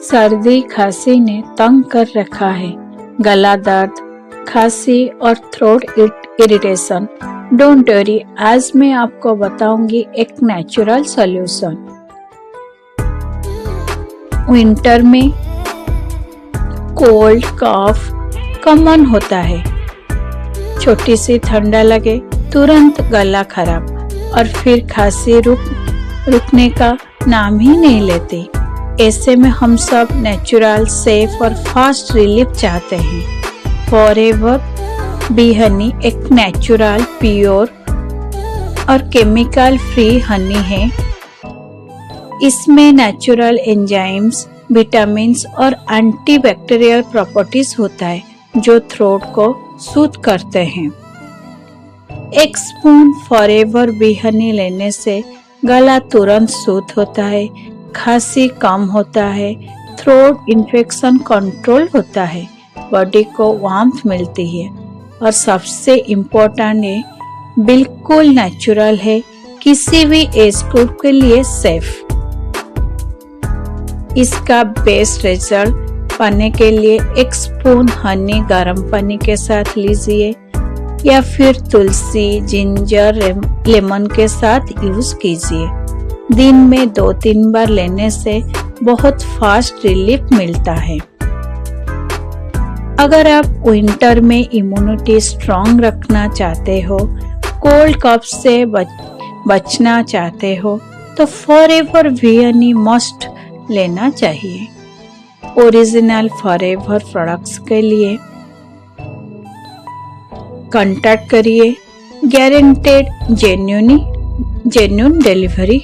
सर्दी खांसी ने तंग कर रखा है, गला दर्द, खांसी और थ्रोट इरिटेशन। डोंट वरी, आज मैं आपको बताऊंगी एक नेचुरल सॉल्यूशन। विंटर में कोल्ड कफ कॉमन होता है। छोटी सी ठंडा लगे तुरंत गला खराब और फिर खांसी रुकने का नाम ही नहीं लेती। ऐसे में हम सब नेचुरल, सेफ और फास्ट रिलीफ चाहते हैं। फॉरएवर बी हनी एक नेचुरल, प्योर और केमिकल फ्री हनी है। इसमें नेचुरल एंजाइम्स, विटामिन्स और एंटीबैक्टीरियल प्रॉपर्टीज होता है जो थ्रोट को सूद करते हैं। एक स्पून फॉरएवर बी हनी लेने से गला तुरंत सूद होता है, खांसी कम होता है, थ्रोट इन्फेक्शन कंट्रोल होता है, बॉडी को वार्मथ मिलती है और सबसे इम्पोर्टेंट है, बिल्कुल नेचुरल है, किसी भी एज ग्रुप के लिए सेफ। इसका बेस्ट रिजल्ट पाने के लिए एक स्पून हनी गर्म पानी के साथ लीजिए या फिर तुलसी, जिंजर, लेमन के साथ यूज कीजिए। दिन में 2-3 बार लेने से बहुत फास्ट रिलीफ मिलता है। अगर आप विंटर में इम्यूनिटी स्ट्रांग रखना चाहते हो, कोल्ड कफ से बचना चाहते हो, तो फॉरएवर बी हनी मस्ट लेना चाहिए। ओरिजिनल फॉरएवर प्रोडक्ट्स के लिए कांटेक्ट करिए। Guaranteed genuine delivery.